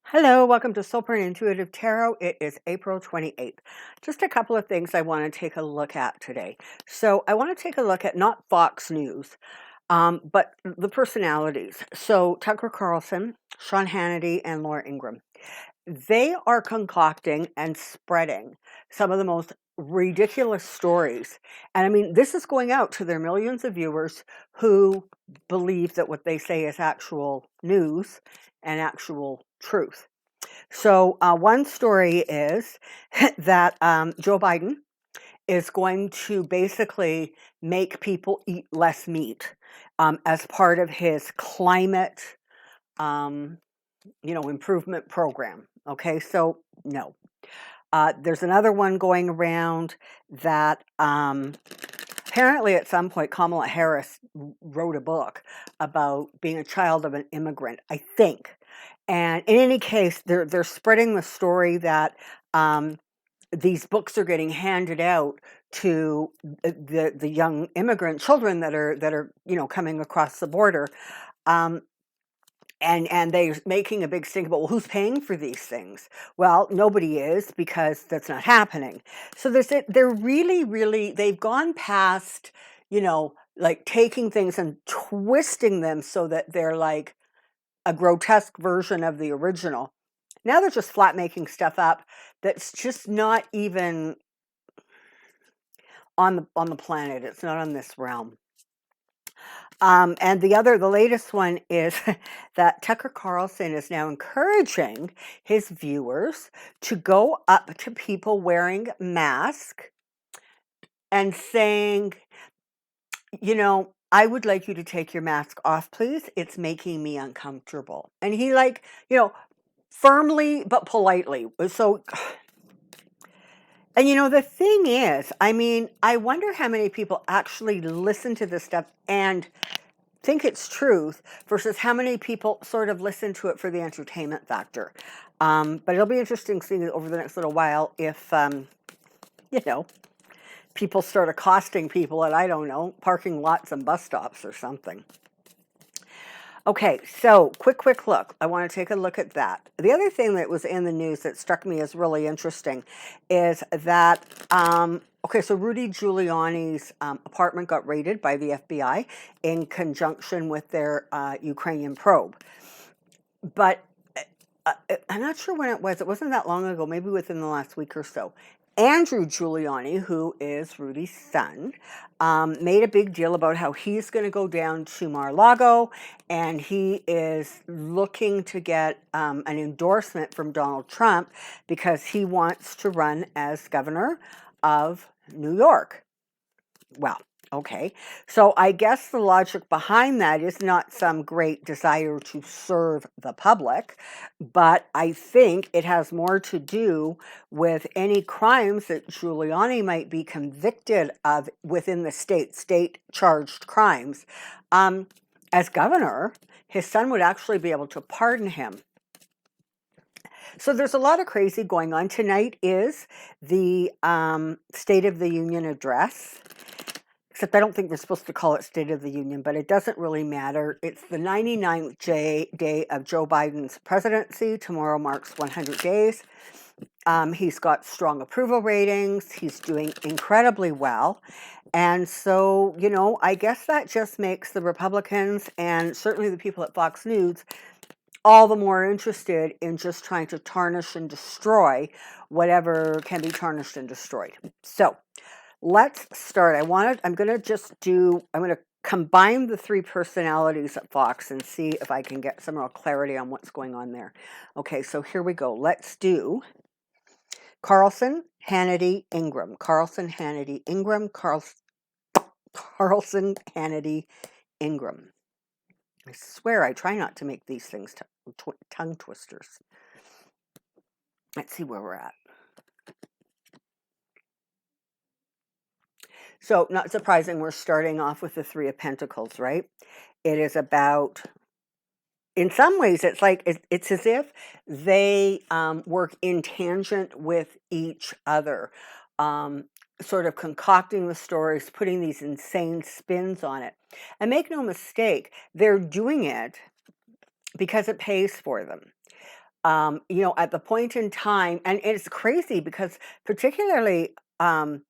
Hello, welcome to Soulprint Intuitive Tarot. It is April 28th. Just a couple of things I want to take a look at today. So I want to take a look at not Fox News, but the personalities. So Tucker Carlson, Sean Hannity, and Laura Ingraham. They are concocting and spreading some of the most ridiculous stories. And I mean, this is going out to their millions of viewers who believe that what they say is actual news and actual truth. So one story is that Joe Biden is going to basically make people eat less meat as part of his climate, um, improvement program. Okay, so no. There's another one going around that apparently at some point Kamala Harris wrote a book about being a child of an immigrant, I think. And in any case, they're spreading the story that these books are getting handed out to the young immigrant children that are coming across the border. Um, and they're making a big stink about, well, who's paying for these things? Well, nobody is, because that's not happening. So they're really, they've gone past, like taking things and twisting them so that they're like a grotesque version of the original. Now they're just flat making stuff up that's just not even on the planet. It's not on this realm. And the latest one is that Tucker Carlson is now encouraging his viewers to go up to people wearing masks and saying, I would like you to take your mask off, please. It's making me uncomfortable. And he firmly but politely. So, and the thing is, I mean, I wonder how many people actually listen to this stuff and think it's truth versus how many people sort of listen to it for the entertainment factor. But it'll be interesting seeing over the next little while if, people start accosting people at, I don't know, parking lots and bus stops or something. Okay, so quick look. I want to take a look at that. The other thing that was in the news that struck me as really interesting is that, so Rudy Giuliani's apartment got raided by the FBI in conjunction with their Ukrainian probe. But I'm not sure when it was. It wasn't that long ago, maybe within the last week or so. Andrew Giuliani, who is Rudy's son, made a big deal about how he's going to go down to Mar-a-Lago and he is looking to get an endorsement from Donald Trump because he wants to run as governor of New York. Well, okay. So I guess the logic behind that is not some great desire to serve the public, but I think it has more to do with any crimes that Giuliani might be convicted of within the state charged crimes. As governor, his son would actually be able to pardon him. So there's a lot of crazy going on. Tonight is the State of the Union address. Except I don't think they're supposed to call it State of the Union, but it doesn't really matter. It's the 99th day of Joe Biden's presidency. Tomorrow marks 100 days. He's got strong approval ratings. He's doing incredibly well. And so, I guess that just makes the Republicans and certainly the people at Fox News all the more interested in just trying to tarnish and destroy whatever can be tarnished and destroyed. So, let's start. I'm going to combine the three personalities at Fox and see if I can get some real clarity on what's going on there. Okay, so here we go. Let's do Carlson, Hannity, Ingraham. Carlson, Hannity, Ingraham. Carlson, Hannity, Ingraham. I swear I try not to make these things tongue twisters. Let's see where we're at. So, not surprising, we're starting off with the Three of Pentacles, right? It is about, in some ways, it's as if they work in tangent with each other, sort of concocting the stories, putting these insane spins on it. And make no mistake, they're doing it because it pays for them. At the point in time, and it's crazy because particularly, I'm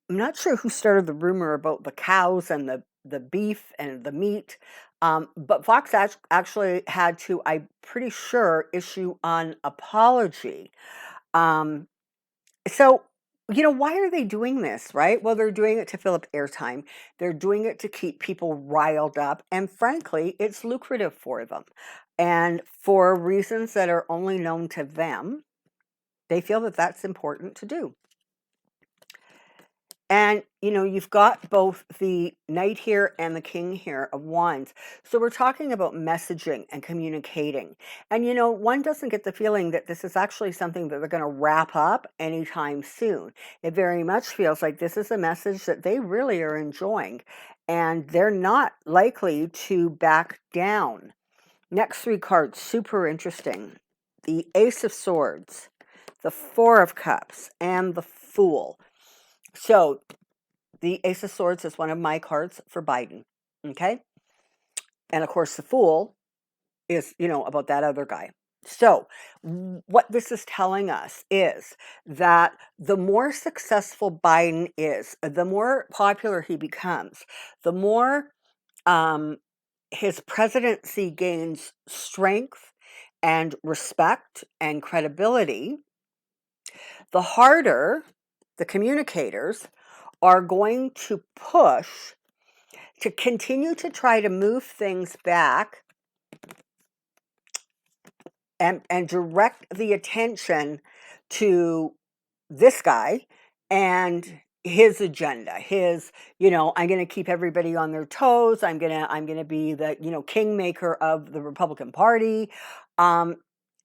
not sure who started the rumor about the cows and the beef and the meat, but Fox actually had to, I'm pretty sure, issue an apology. Um, so, why are they doing this, right? Well, they're doing it to fill up airtime. They're doing it to keep people riled up. And frankly, it's lucrative for them. And for reasons that are only known to them, they feel that that's important to do. And, you've got both the knight here and the king here of wands. So we're talking about messaging and communicating. And, one doesn't get the feeling that this is actually something that they're going to wrap up anytime soon. It very much feels like this is a message that they really are enjoying. And they're not likely to back down. Next three cards, super interesting. The Ace of Swords, the Four of Cups, and the Fool. So the Ace of Swords is one of my cards for Biden. Okay. And of course, the Fool is, about that other guy. So what this is telling us is that the more successful Biden is, the more popular he becomes, the more his presidency gains strength and respect and credibility, the harder the communicators are going to push to continue to try to move things back and direct the attention to this guy and his agenda, I'm going to keep everybody on their toes. I'm going to be the, kingmaker of the Republican Party.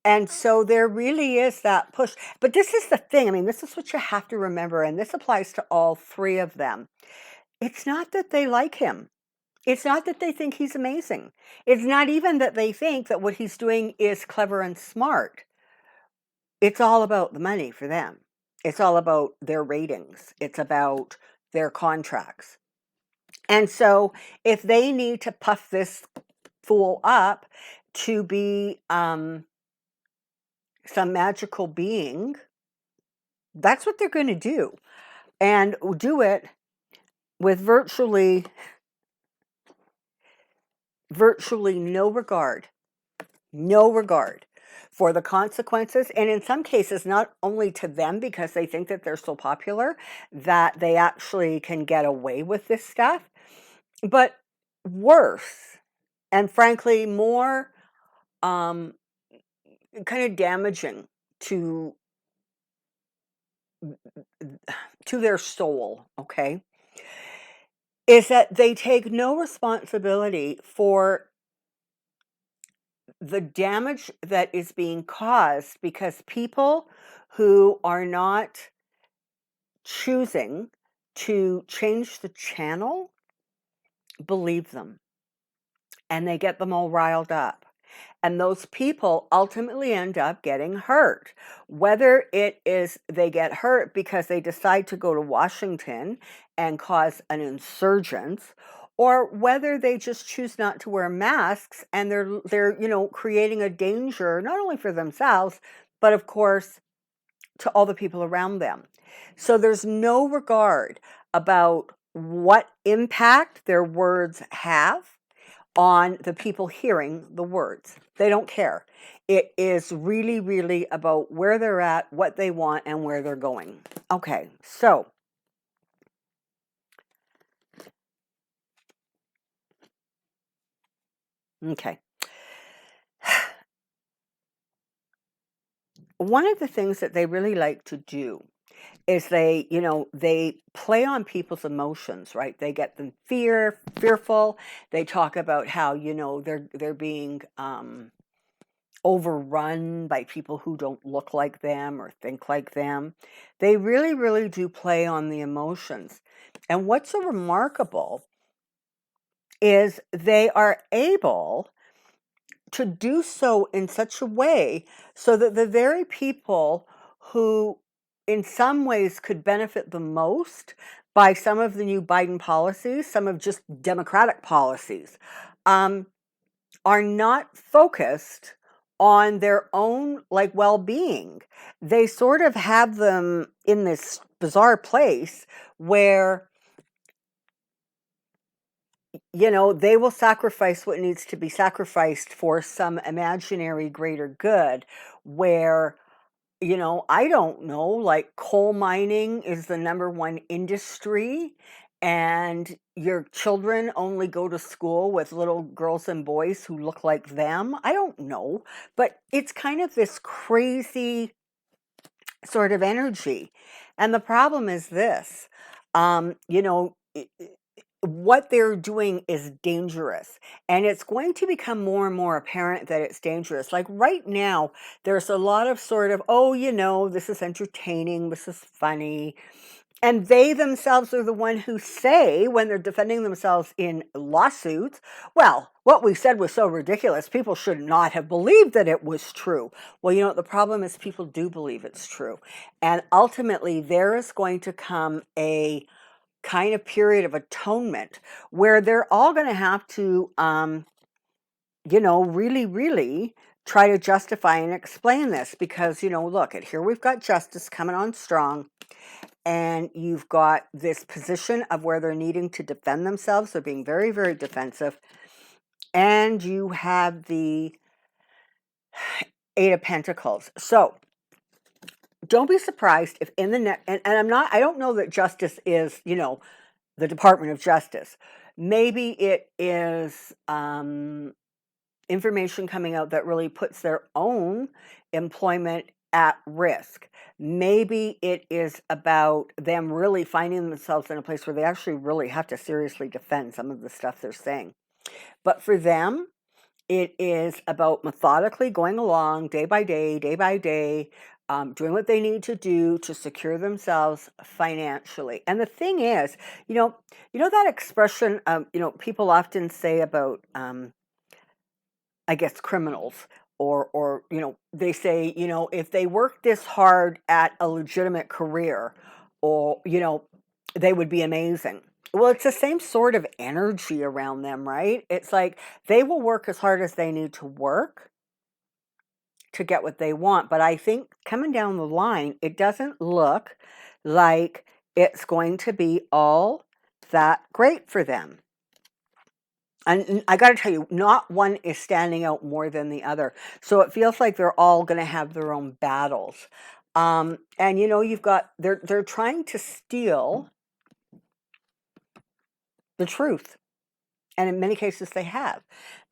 And so there really is that push. But this is the thing. I mean, this is what you have to remember. And this applies to all three of them. It's not that they like him. It's not that they think he's amazing. It's not even that they think that what he's doing is clever and smart. It's all about the money for them. It's all about their ratings. It's about their contracts. And so if they need to puff this fool up to be some magical being, that's what they're going to do. And do it with virtually no regard for the consequences. And in some cases, not only to them because they think that they're so popular that they actually can get away with this stuff, but worse and frankly more kind of damaging to their soul, okay, is that they take no responsibility for the damage that is being caused because people who are not choosing to change the channel believe them and they get them all riled up. And those people ultimately end up getting hurt. Whether it is they get hurt because they decide to go to Washington and cause an insurgence, or whether they just choose not to wear masks and they're creating a danger not only for themselves, but of course to all the people around them. So there's no regard about what impact their words have on the people hearing the words. They don't care. It is really, really about where they're at, what they want, and where they're going. Okay, so okay. One of the things that they really like to do is they play on people's emotions, right? They get them fearful. They talk about how, they're being overrun by people who don't look like them or think like them. They really, really do play on the emotions. And what's so remarkable is they are able to do so in such a way so that the very people who in some ways could benefit the most by some of the new Biden policies, some of just Democratic policies, are not focused on their own like well-being. They sort of have them in this bizarre place where, you know, they will sacrifice what needs to be sacrificed for some imaginary greater good, where, you know, I don't know, like coal mining is the number one industry, and your children only go to school with little girls and boys who look like them. I don't know, but it's kind of this crazy sort of energy. And the problem is this, you know, what they're doing is dangerous, and it's going to become more and more apparent that it's dangerous. Like right now, there's a lot of sort of, oh, you know, this is entertaining, this is funny. And they themselves are the one who say, when they're defending themselves in lawsuits, well, what we said was so ridiculous, people should not have believed that it was true. Well, you know, the problem is people do believe it's true. And ultimately, there is going to come a kind of period of atonement where they're all going to have to, you know, really, really try to justify and explain this, because, you know, look, here we've got justice coming on strong, and you've got this position of where they're needing to defend themselves. They're being very, very defensive. And you have the Eight of Pentacles. So don't be surprised if in the next, and I don't know that justice is, you know, the Department of Justice. Maybe it is information coming out that really puts their own employment at risk. Maybe it is about them really finding themselves in a place where they actually really have to seriously defend some of the stuff they're saying. But for them, it is about methodically going along day by day, doing what they need to do to secure themselves financially. And the thing is, you know that expression, you know, people often say about, I guess, criminals, or you know, they say, you know, if they worked this hard at a legitimate career, or, you know, they would be amazing. Well, it's the same sort of energy around them, right? It's like they will work as hard as they need to work to get what they want. But I think coming down the line, it doesn't look like it's going to be all that great for them. And I got to tell you, not one is standing out more than the other. So it feels like they're all going to have their own battles. And you know, they're trying to steal the truth. And in many cases they have.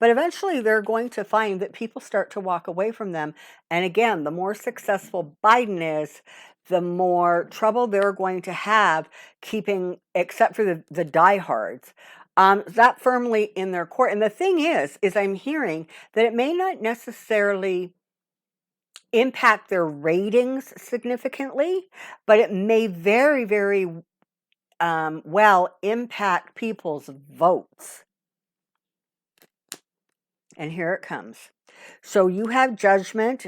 But eventually they're going to find that people start to walk away from them. And again, the more successful Biden is, the more trouble they're going to have keeping, except for the diehards, that firmly in their court. And the thing is I'm hearing that it may not necessarily impact their ratings significantly, but it may very, very well impact people's votes. And here it comes. So you have Judgment,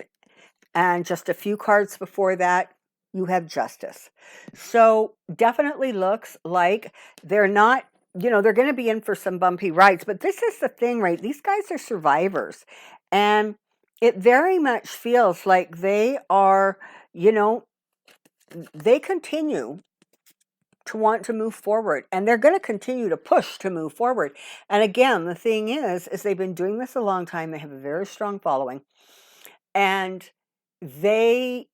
and just a few cards before that, you have Justice. So definitely looks like they're not, you know, they're going to be in for some bumpy rides. But this is the thing, right? These guys are survivors. And it very much feels like they are, you know, they continue to want to move forward, and they're going to continue to push to move forward. And again, the thing is they've been doing this a long time. They have a very strong following, and they're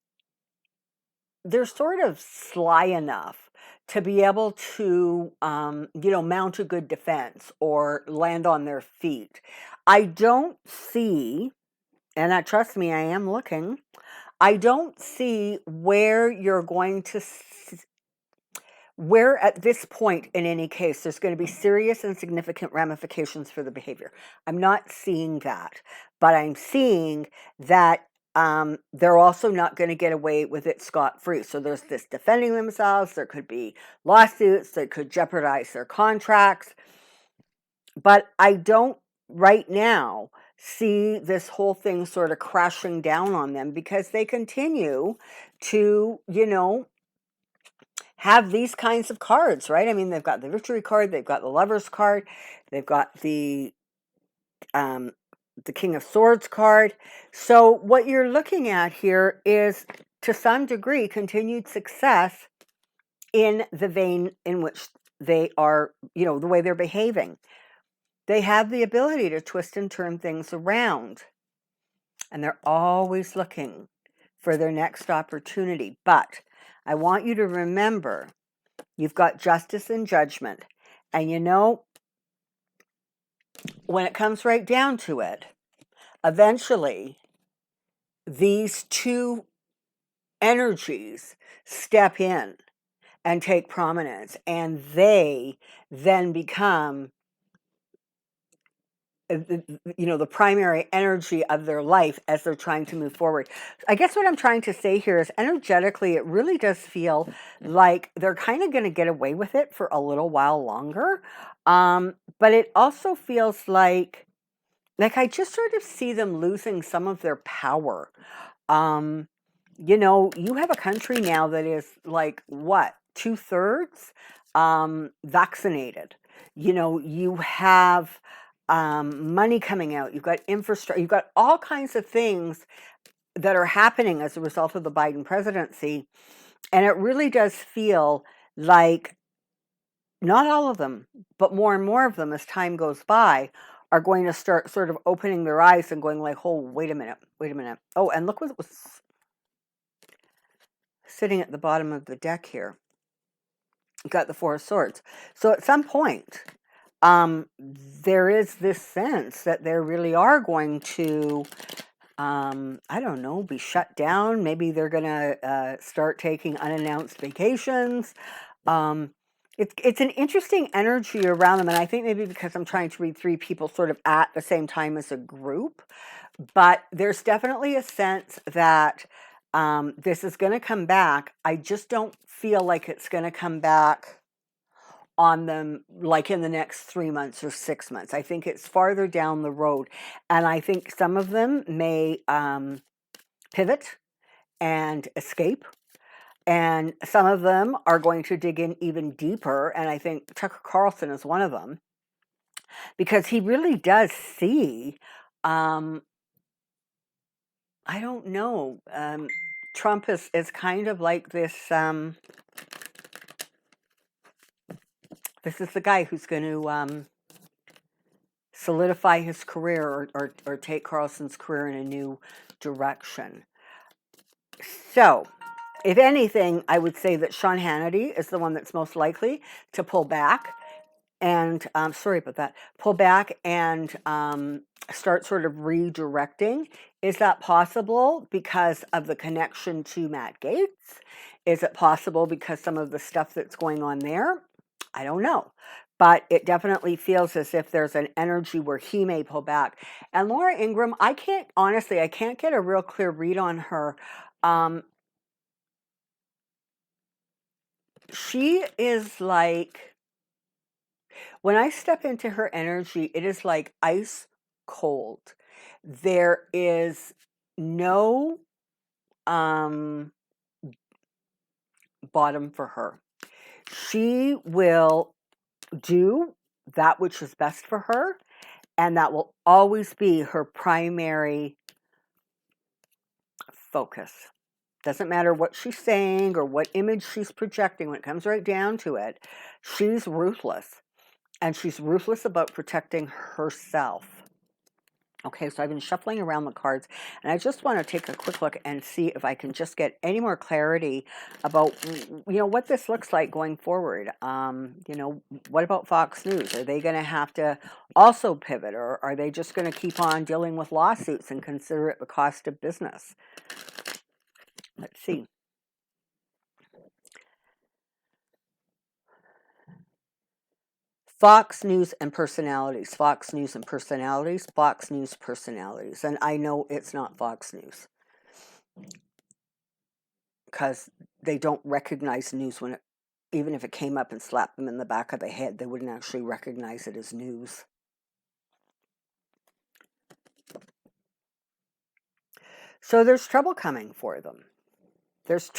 sort of sly enough to be able to, you know, mount a good defense or land on their feet. I don't see, and trust me, I am looking, I don't see where you're going to where at this point, in any case, there's going to be serious and significant ramifications for the behavior. I'm not seeing that, but I'm seeing that they're also not going to get away with it scot-free. So there's this defending themselves. There could be lawsuits that could jeopardize their contracts. But I don't right now see this whole thing sort of crashing down on them, because they continue to, you know, have these kinds of cards, right? I mean, they've got the Victory card, they've got the Lover's card, they've got the the King of Swords card. So what you're looking at here is, to some degree, continued success in the vein in which they are, you know, the way they're behaving. They have the ability to twist and turn things around, and they're always looking for their next opportunity. But I want you to remember, you've got justice and judgment. And you know, when it comes right down to it, eventually these two energies step in and take prominence, and they then become, you know, the primary energy of their life as they're trying to move forward. I guess what I'm trying to say here is, energetically, it really does feel like they're kind of going to get away with it for a little while longer. But it also feels like I just sort of see them losing some of their power. You know, you have a country now that is like, what, 2/3 vaccinated. You know, you have money coming out, you've got infrastructure, you've got all kinds of things that are happening as a result of the Biden presidency. And it really does feel like not all of them, but more and more of them, as time goes by, are going to start sort of opening their eyes and going like, oh, wait a minute, wait a minute. Oh, and look what was sitting at the bottom of the deck here. You've got the Four of Swords. So at some point, there is this sense that they really are going to, I don't know, be shut down. Maybe they're going to start taking unannounced vacations. It's an interesting energy around them, and I think maybe because I'm trying to read three people sort of at the same time as a group, but there's definitely a sense that this is going to come back. I just don't feel like it's going to come back on them like in the next 3 months or 6 months. I think it's farther down the road, and I think some of them may pivot and escape, and some of them are going to dig in even deeper, and I think Tucker Carlson is one of them, because he really does see, I don't know, Trump is kind of like this, this is the guy who's going to solidify his career, or take Carlson's career in a new direction. So, if anything, I would say that Sean Hannity is the one that's most likely to pull back and, sorry about that, pull back and start sort of redirecting. Is that possible because of the connection to Matt Gaetz? Is it possible because some of the stuff that's going on there? I don't know. But it definitely feels as if there's an energy where he may pull back. And Laura Ingraham, I can't get a real clear read on her. She is like, when I step into her energy, it is like ice cold. There is no bottom for her. She will do that which is best for her, and that will always be her primary focus. Doesn't matter what she's saying or what image she's projecting. When it comes right down to it, she's ruthless, and she's ruthless about protecting herself. Okay, so I've been shuffling around the cards, and I just want to take a quick look and see if I can just get any more clarity about, you know, what this looks like going forward. You know, what about Fox News? Are they going to have to also pivot, or are they just going to keep on dealing with lawsuits and consider it the cost of business? Let's see. Fox News and personalities, Fox News and personalities, Fox News personalities. And I know it's not Fox News, because they don't recognize news when it, even if it came up and slapped them in the back of the head, they wouldn't actually recognize it as news. So there's trouble coming for them. There's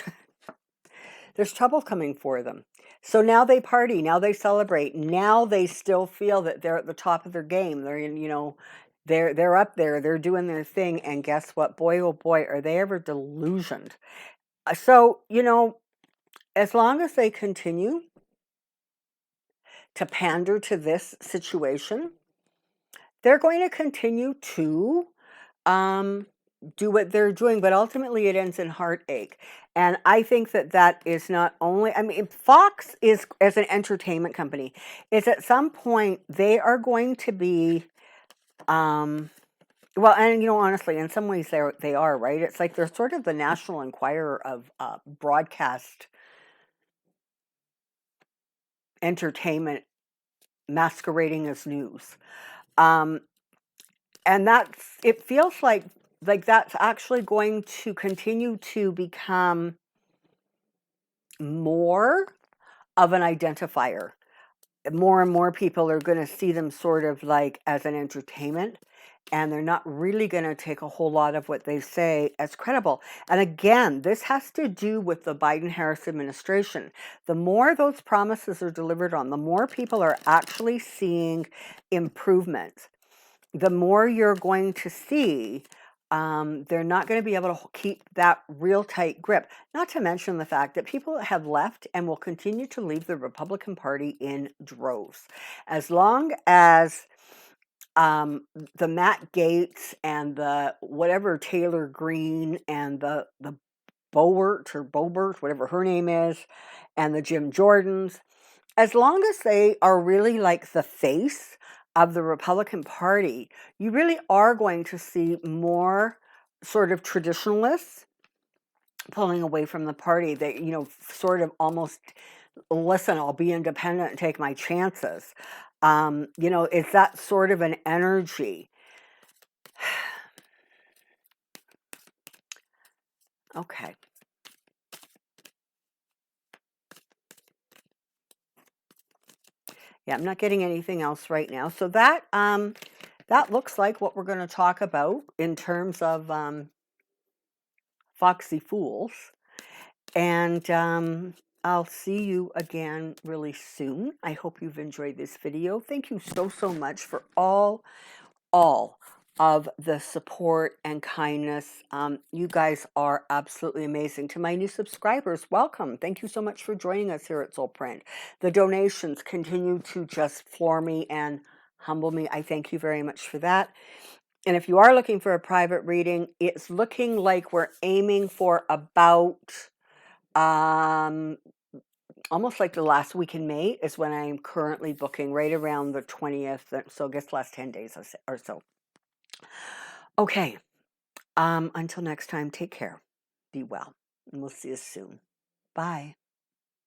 trouble coming for them. So now they party, now they celebrate, now they still feel that they're at the top of their game. They're in, you know, They're up there, they're doing their thing, and guess what? Boy, oh boy, are they ever delusioned. So, you know, as long as they continue to pander to this situation, they're going to continue to um, do what they're doing, but ultimately it ends in heartache. And I think that that is not only, I mean, Fox is, as an entertainment company, is at some point they are going to be, well, and you know, honestly, in some ways they are, right? It's like they're sort of the National Enquirer of broadcast entertainment masquerading as news. Um, and that's, it feels like that's actually going to continue to become more of an identifier. More and more people are going to see them sort of like as an entertainment, and they're not really going to take a whole lot of what they say as credible. And again, this has to do with the Biden-Harris administration. The more those promises are delivered on, the more people are actually seeing improvements, the more you're going to see they're not going to be able to keep that real tight grip. Not to mention the fact that people have left and will continue to leave the Republican Party in droves. As long as the Matt Gaetz and the whatever Taylor Greene and the Bobert, whatever her name is, and the Jim Jordans, as long as they are really like the face of the Republican Party, you really are going to see more sort of traditionalists pulling away from the party. That, you know, sort of almost, listen, I'll be independent and take my chances. You know, it's that sort of an energy. Okay. Yeah, I'm not getting anything else right now. So that that looks like what we're going to talk about in terms of Foxy Fools. And I'll see you again really soon. I hope you've enjoyed this video. Thank you so much for all of the support and kindness. You guys are absolutely amazing. To my new subscribers, welcome. Thank you so much for joining us here at Soulprint. The donations continue to just floor me and humble me. I thank you very much for that. And if you are looking for a private reading, it's looking like we're aiming for about almost like the last week in May is when I'm currently booking, right around the 20th. So I guess last 10 days or so. Okay. Until next time, take care. Be well. And we'll see you soon. Bye.